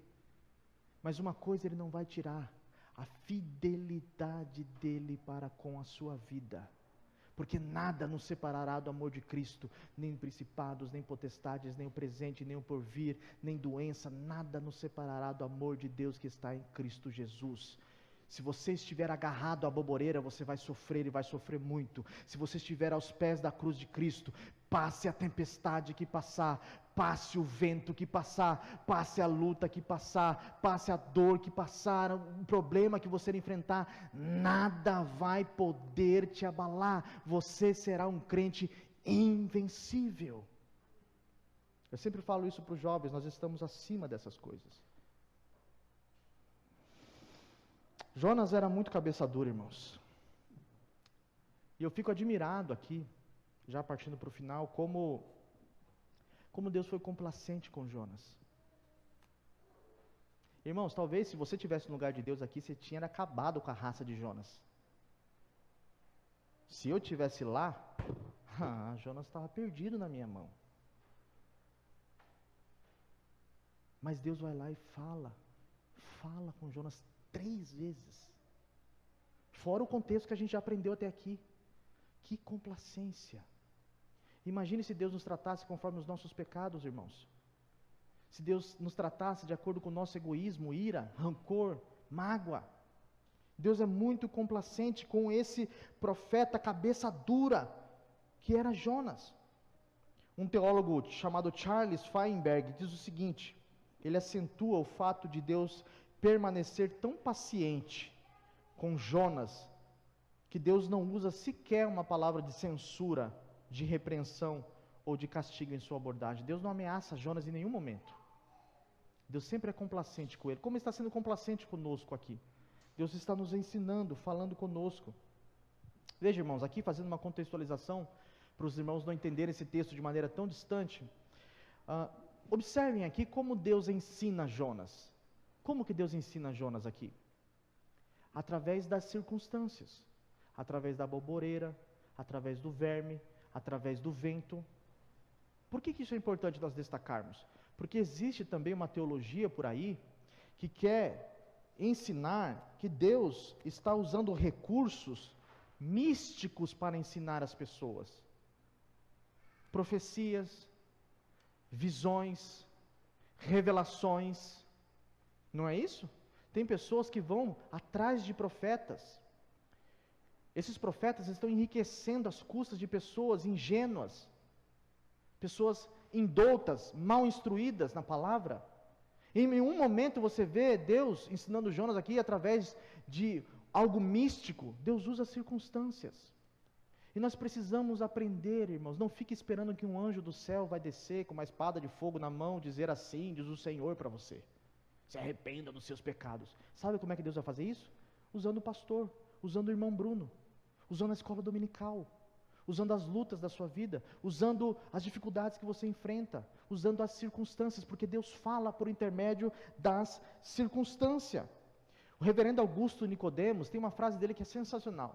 Mas uma coisa Ele não vai tirar: a fidelidade dEle para com a sua vida. Porque nada nos separará do amor de Cristo, nem principados, nem potestades, nem o presente, nem o porvir, nem doença, nada nos separará do amor de Deus que está em Cristo Jesus. Se você estiver agarrado à boboreira, você vai sofrer e vai sofrer muito. Se você estiver aos pés da cruz de Cristo, passe a tempestade que passar, passe o vento que passar, passe a luta que passar, passe a dor que passar, o problema que você enfrentar, nada vai poder te abalar. Você será um crente invencível. Eu sempre falo isso para os jovens: nós estamos acima dessas coisas. Jonas era muito cabeça dura, irmãos. E eu fico admirado aqui, já partindo para o final, como Deus foi complacente com Jonas. Irmãos, talvez se você estivesse no lugar de Deus aqui, você tinha acabado com a raça de Jonas. Se eu estivesse lá, Jonas estava perdido na minha mão. Mas Deus vai lá e fala com Jonas 3 vezes. fora o contexto que a gente já aprendeu até aqui. Que complacência! Imagine se Deus nos tratasse conforme os nossos pecados, irmãos. Se Deus nos tratasse de acordo com o nosso egoísmo, ira, rancor, mágoa. Deus é muito complacente com esse profeta cabeça dura, que era Jonas. Um teólogo chamado Charles Feinberg diz o seguinte, ele acentua o fato de Deus permanecer tão paciente com Jonas, que Deus não usa sequer uma palavra de censura, de repreensão ou de castigo em sua abordagem. Deus não ameaça Jonas em nenhum momento. Deus sempre é complacente com ele, como está sendo complacente conosco aqui. Deus está nos ensinando, falando conosco. Veja, irmãos, aqui fazendo uma contextualização, para os irmãos não entenderem esse texto de maneira tão distante. Observem aqui como Deus ensina Jonas. Como que Deus ensina Jonas aqui? Através das circunstâncias, através da boboreira, através do verme, através do vento. Por que isso é importante nós destacarmos? Porque existe também uma teologia por aí que quer ensinar que Deus está usando recursos místicos para ensinar as pessoas. Profecias, visões, revelações. Não é isso? Tem pessoas que vão atrás de profetas. Esses profetas estão enriquecendo às custas de pessoas ingênuas, pessoas indoutas, mal instruídas na palavra. Em nenhum momento você vê Deus ensinando Jonas aqui através de algo místico. Deus usa circunstâncias. E nós precisamos aprender, irmãos, não fique esperando que um anjo do céu vai descer com uma espada de fogo na mão, dizer assim, diz o Senhor para você. Se arrependa dos seus pecados. Sabe como é que Deus vai fazer isso? Usando o pastor, usando o irmão Bruno, usando a escola dominical, usando as lutas da sua vida, usando as dificuldades que você enfrenta, usando as circunstâncias, porque Deus fala por intermédio das circunstâncias. O reverendo Augusto Nicodemos tem uma frase dele que é sensacional.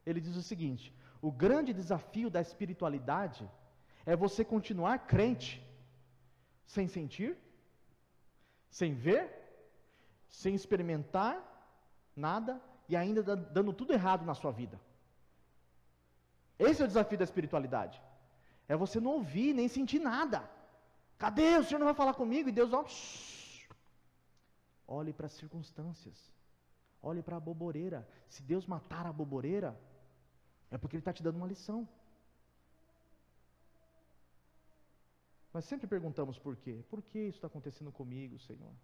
Ele diz o seguinte: o grande desafio da espiritualidade é você continuar crente, sem sentir, sem ver, sem experimentar nada, e ainda dando tudo errado na sua vida. Esse é o desafio da espiritualidade. É você não ouvir, nem sentir nada. Cadê? O Senhor não vai falar comigo? E Deus, olhe para as circunstâncias. Olhe para a boboreira. Se Deus matar a boboreira, é porque Ele está te dando uma lição. Nós sempre perguntamos por quê. Por que isso está acontecendo comigo, Senhor?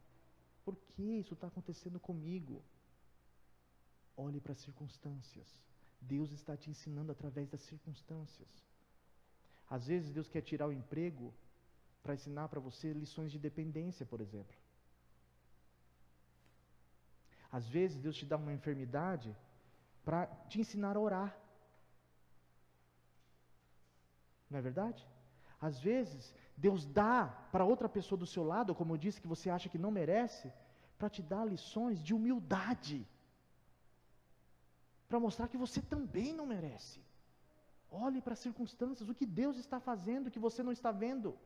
Por que isso está acontecendo comigo? Olhe para as circunstâncias. Deus está te ensinando através das circunstâncias. Às vezes Deus quer tirar o emprego para ensinar para você lições de dependência, por exemplo. Às vezes Deus te dá uma enfermidade para te ensinar a orar. Não é verdade? Às vezes Deus dá para outra pessoa do seu lado, como eu disse, que você acha que não merece, para te dar lições de humildade. Para mostrar que você também não merece. Olhe para as circunstâncias, o que Deus está fazendo que você não está vendo.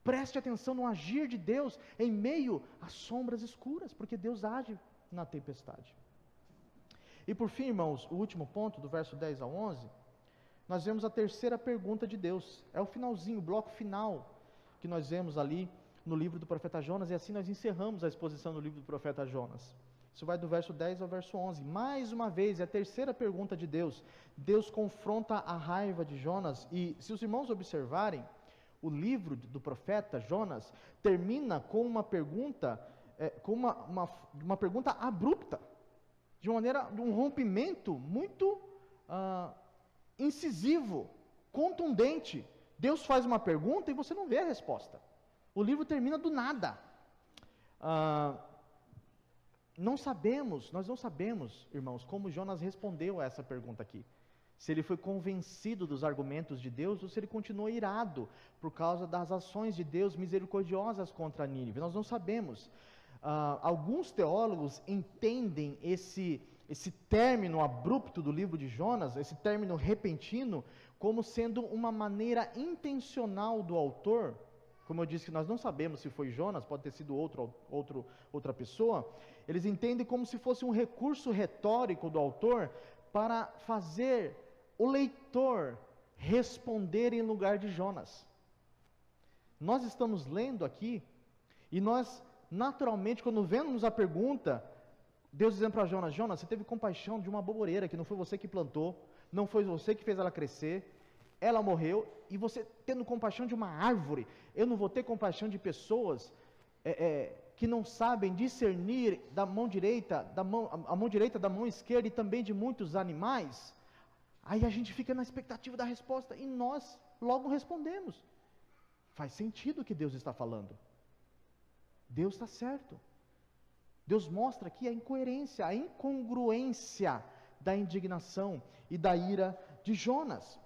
Preste atenção no agir de Deus em meio às sombras escuras, porque Deus age na tempestade. E por fim, irmãos, o último ponto, do verso 10 ao 11, nós vemos a terceira pergunta de Deus. É o finalzinho, o bloco final que nós vemos ali no livro do profeta Jonas, e assim nós encerramos a exposição do livro do profeta Jonas. Isso vai do verso 10 ao verso 11. Mais uma vez, é a terceira pergunta de Deus. Deus confronta a raiva de Jonas, e se os irmãos observarem, o livro do profeta Jonas termina com uma pergunta, uma pergunta abrupta, de um rompimento muito incisivo, contundente. Deus faz uma pergunta e você não vê a resposta. O livro termina do nada. Nós não sabemos, irmãos, como Jonas respondeu a essa pergunta aqui. Se ele foi convencido dos argumentos de Deus ou se ele continuou irado por causa das ações de Deus misericordiosas contra Nínive. Nós não sabemos. Alguns teólogos entendem esse término abrupto do livro de Jonas, esse término repentino, como sendo uma maneira intencional do autor como eu disse que nós não sabemos se foi Jonas, pode ter sido outra pessoa, eles entendem como se fosse um recurso retórico do autor para fazer o leitor responder em lugar de Jonas. Nós estamos lendo aqui, e nós, naturalmente, quando vemos a pergunta, Deus dizendo para Jonas, Jonas, você teve compaixão de uma boboreira, que não foi você que plantou, não foi você que fez ela crescer, ela morreu, e você tendo compaixão de uma árvore, eu não vou ter compaixão de pessoas que não sabem discernir da mão direita, a mão direita da mão esquerda, e também de muitos animais. Aí a gente fica na expectativa da resposta, e nós logo respondemos. Faz sentido o que Deus está falando. Deus está certo. Deus mostra aqui a incoerência, a incongruência da indignação e da ira de Jonas.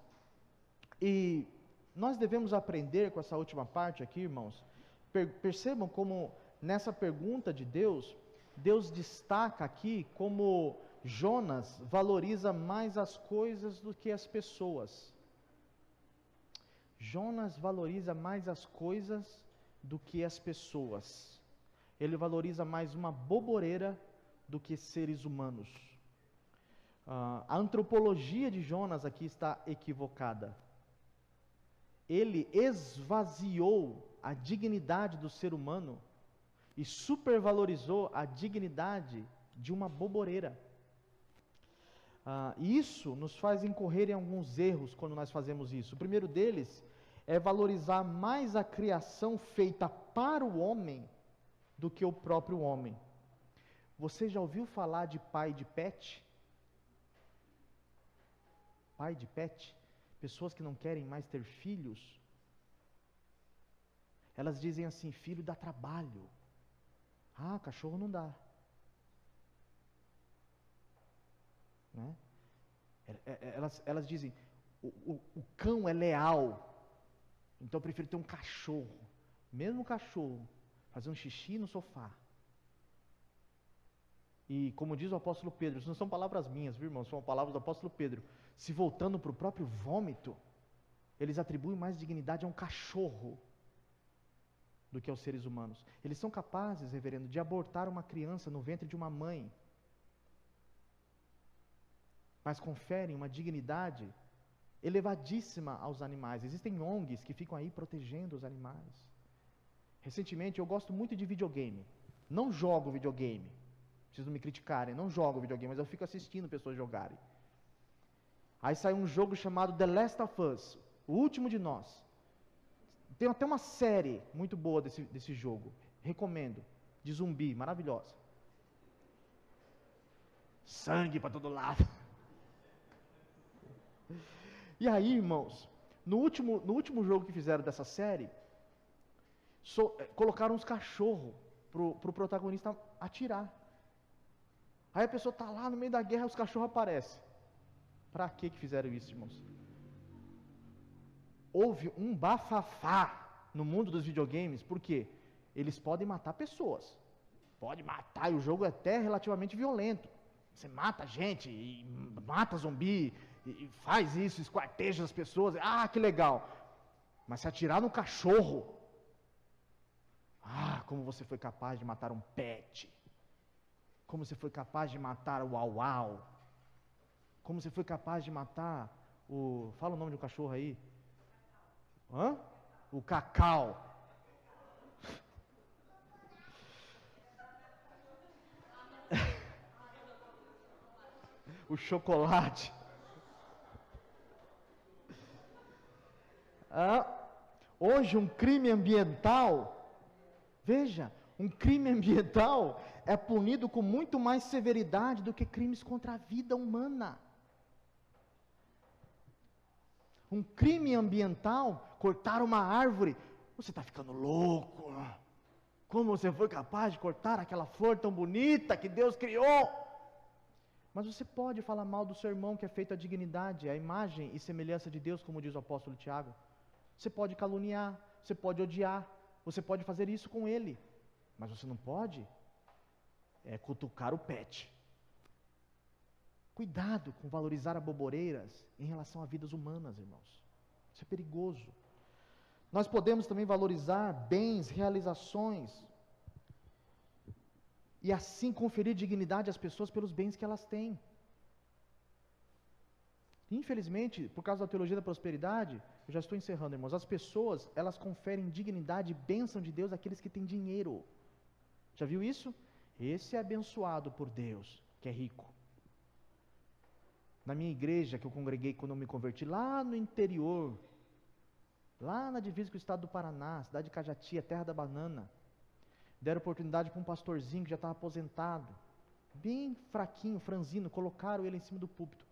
E nós devemos aprender com essa última parte aqui, irmãos. Percebam como nessa pergunta de Deus, Deus destaca aqui como Jonas valoriza mais as coisas do que as pessoas. Jonas valoriza mais as coisas do que as pessoas. Ele valoriza mais uma boboreira do que seres humanos. A antropologia de Jonas aqui está equivocada. Ele esvaziou a dignidade do ser humano e supervalorizou a dignidade de uma boboreira. E isso nos faz incorrer em alguns erros quando nós fazemos isso. O primeiro deles é valorizar mais a criação feita para o homem do que o próprio homem. Você já ouviu falar de pai de pet? Pai de pet? Pessoas que não querem mais ter filhos. Elas dizem assim, filho dá trabalho. Cachorro não dá. Né? Elas dizem, o cão é leal, então eu prefiro ter um cachorro. Mesmo o cachorro, fazer um xixi no sofá. E como diz o apóstolo Pedro, isso não são palavras minhas, viu, irmãos? São palavras do apóstolo Pedro. Se voltando para o próprio vômito, eles atribuem mais dignidade a um cachorro do que aos seres humanos. Eles são capazes, reverendo, de abortar uma criança no ventre de uma mãe, mas conferem uma dignidade elevadíssima aos animais. Existem ONGs que ficam aí protegendo os animais. Recentemente, eu gosto muito de videogame. Não jogo videogame. Preciso me criticarem. Não jogo videogame, mas eu fico assistindo pessoas jogarem. Aí sai um jogo chamado The Last of Us, o último de nós. Tem até uma série muito boa desse jogo. Recomendo. De zumbi, maravilhosa. Sangue para todo lado. E aí, irmãos, no último jogo que fizeram dessa série, colocaram uns cachorros pro protagonista atirar. Aí a pessoa está lá no meio da guerra e os cachorros aparecem. Para que fizeram isso, irmãos? Houve um bafafá no mundo dos videogames, porque eles podem matar pessoas. Pode matar, e o jogo é até relativamente violento. Você mata gente, e mata zumbi, e faz isso, esquarteja as pessoas. Que legal. Mas se atirar no cachorro, como você foi capaz de matar um pet. Como você foi capaz de matar o uau-uau. Como você foi capaz de matar fala o nome do cachorro aí. O cacau. O chocolate. Hoje um crime ambiental, veja, um crime ambiental é punido com muito mais severidade do que crimes contra a vida humana. Um crime ambiental, cortar uma árvore, você está ficando louco. Como você foi capaz de cortar aquela flor tão bonita que Deus criou? Mas você pode falar mal do seu irmão que é feito à dignidade, à imagem e semelhança de Deus, como diz o apóstolo Tiago. Você pode caluniar, você pode odiar, você pode fazer isso com ele. Mas você não pode cutucar o pet. Cuidado com valorizar aboboreiras em relação a vidas humanas, irmãos. Isso é perigoso. Nós podemos também valorizar bens, realizações, e assim conferir dignidade às pessoas pelos bens que elas têm. Infelizmente, por causa da teologia da prosperidade, eu já estou encerrando, irmãos, as pessoas, elas conferem dignidade e bênção de Deus àqueles que têm dinheiro. Já viu isso? Esse é abençoado por Deus, que é rico. Na minha igreja, que eu congreguei quando eu me converti, lá no interior, lá na divisa com o estado do Paraná, cidade de Cajati, a terra da banana, deram oportunidade para um pastorzinho que já estava aposentado, bem fraquinho, franzino, colocaram ele em cima do púlpito.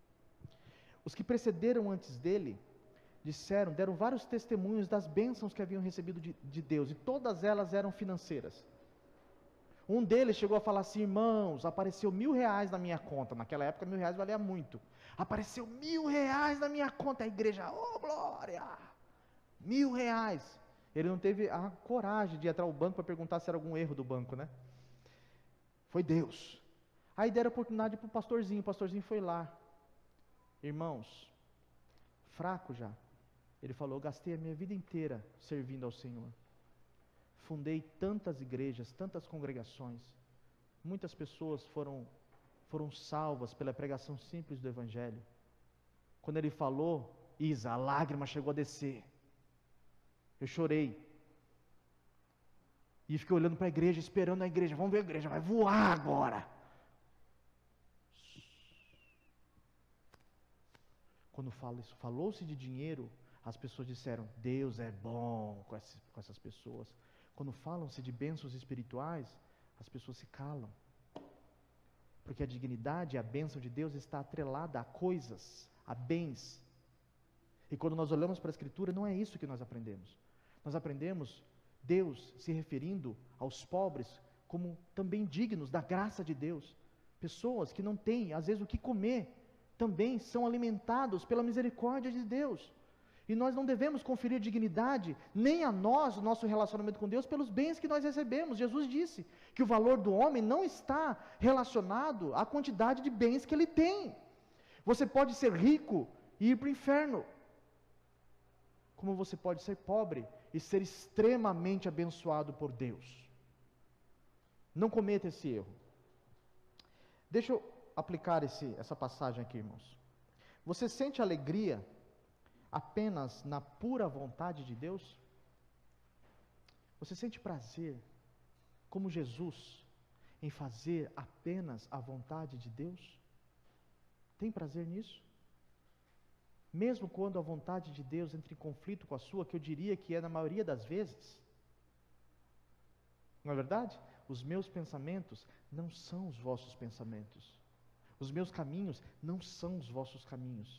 Os que precederam antes dele, deram vários testemunhos das bênçãos que haviam recebido de Deus, e todas elas eram financeiras. Um deles chegou a falar assim: irmãos, apareceu R$1.000 na minha conta. Naquela época R$1.000 valia muito. Apareceu R$1.000 na minha conta. A igreja, oh glória, R$1.000. Ele não teve a coragem de entrar ao banco para perguntar se era algum erro do banco, né? Foi Deus. Aí deram oportunidade para o pastorzinho foi lá. Irmãos, fraco já, ele falou: eu gastei a minha vida inteira servindo ao Senhor. Fundei tantas igrejas, tantas congregações. Muitas pessoas foram salvas pela pregação simples do Evangelho. Quando ele falou, Isa, a lágrima chegou a descer. Eu chorei. E fiquei olhando para a igreja, esperando a igreja. Vamos ver a igreja, vai voar agora. Quando falou-se de dinheiro, as pessoas disseram: Deus é bom com essas pessoas. Quando falam-se de bênçãos espirituais, as pessoas se calam. Porque a dignidade e a bênção de Deus está atrelada a coisas, a bens. E quando nós olhamos para a Escritura, não é isso que nós aprendemos. Nós aprendemos Deus se referindo aos pobres como também dignos da graça de Deus. Pessoas que não têm, às vezes, o que comer, também são alimentados pela misericórdia de Deus. E nós não devemos conferir dignidade, nem a nós, o nosso relacionamento com Deus, pelos bens que nós recebemos. Jesus disse que o valor do homem não está relacionado à quantidade de bens que ele tem. Você pode ser rico e ir para o inferno, como você pode ser pobre e ser extremamente abençoado por Deus. Não cometa esse erro. Deixa eu aplicar essa passagem aqui, irmãos. Você sente alegria apenas na pura vontade de Deus? Você sente prazer, como Jesus, em fazer apenas a vontade de Deus? Tem prazer nisso? Mesmo quando a vontade de Deus entra em conflito com a sua, que eu diria que é na maioria das vezes. Não é verdade? Os meus pensamentos não são os vossos pensamentos. Os meus caminhos não são os vossos caminhos.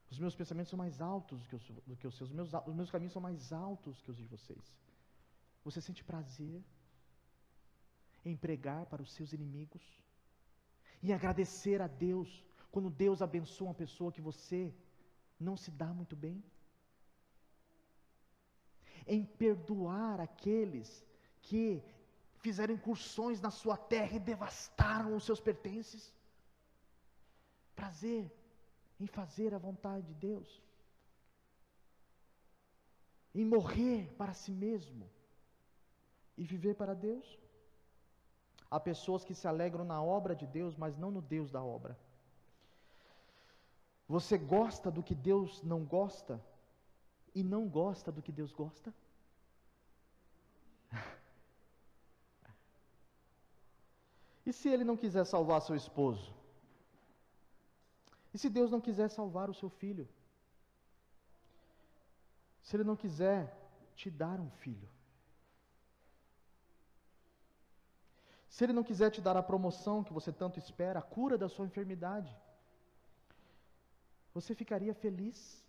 Os meus pensamentos são mais altos do que os seus. Os meus caminhos são mais altos que os de vocês. Você sente prazer em pregar para os seus inimigos? Em agradecer a Deus quando Deus abençoa uma pessoa que você não se dá muito bem? Em perdoar aqueles que fizeram incursões na sua terra e devastaram os seus pertences? Prazer em fazer a vontade de Deus, em morrer para si mesmo e viver para Deus. Há pessoas que se alegram na obra de Deus, mas não no Deus da obra. Você gosta do que Deus não gosta e não gosta do que Deus gosta? E se ele não quiser salvar seu esposo? E se Deus não quiser salvar o seu filho? Se Ele não quiser te dar um filho? Se Ele não quiser te dar a promoção que você tanto espera, a cura da sua enfermidade? Você ficaria feliz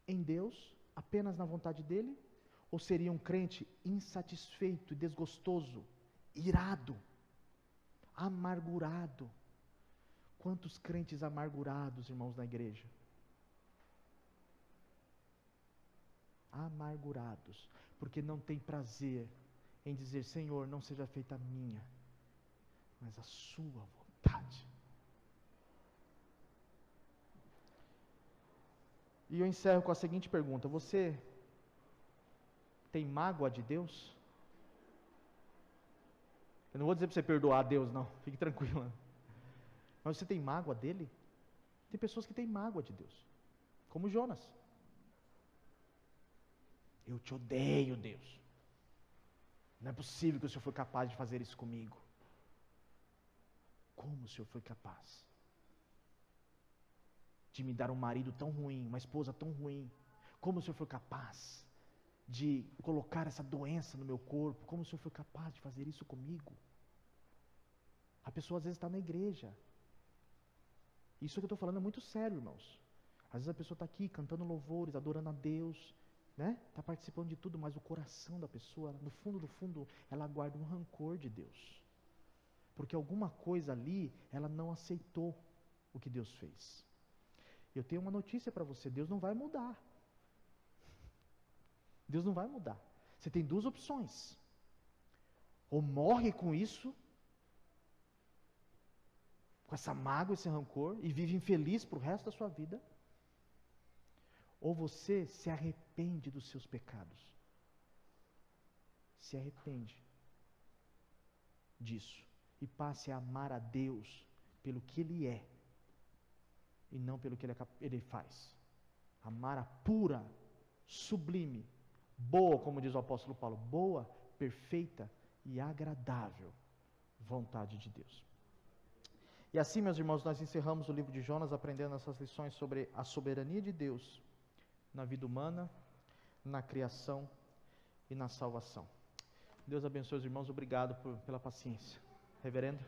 em Deus, apenas na vontade dEle? Ou seria um crente insatisfeito, desgostoso, irado, amargurado? Quantos crentes amargurados, irmãos, na igreja? Amargurados, porque não tem prazer em dizer: Senhor, não seja feita a minha, mas a sua vontade. E eu encerro com a seguinte pergunta: você tem mágoa de Deus? Eu não vou dizer para você perdoar a Deus, não. Fique tranquilo. Mas você tem mágoa dele? Tem pessoas que têm mágoa de Deus. Como Jonas. Eu te odeio, Deus. Não é possível que o Senhor foi capaz de fazer isso comigo. Como o Senhor foi capaz de me dar um marido tão ruim, uma esposa tão ruim? Como o Senhor foi capaz de colocar essa doença no meu corpo? Como o Senhor foi capaz de fazer isso comigo? A pessoa às vezes está na igreja. Isso que eu estou falando é muito sério, irmãos. Às vezes a pessoa está aqui cantando louvores, adorando a Deus, né? Está participando de tudo, mas o coração da pessoa, no fundo do fundo, ela guarda um rancor de Deus. Porque alguma coisa ali, ela não aceitou o que Deus fez. Eu tenho uma notícia para você: Deus não vai mudar. Deus não vai mudar. Você tem duas opções. Ou morre com isso, com essa mágoa, esse rancor, e vive infeliz para o resto da sua vida. Ou você se arrepende dos seus pecados. Se arrepende disso. E passe a amar a Deus pelo que Ele é. E não pelo que Ele faz. Amar a pura, sublime, boa, como diz o apóstolo Paulo, boa, perfeita e agradável vontade de Deus. E assim, meus irmãos, nós encerramos o livro de Jonas aprendendo essas lições sobre a soberania de Deus na vida humana, na criação e na salvação. Deus abençoe os irmãos, obrigado pela paciência. Reverendo?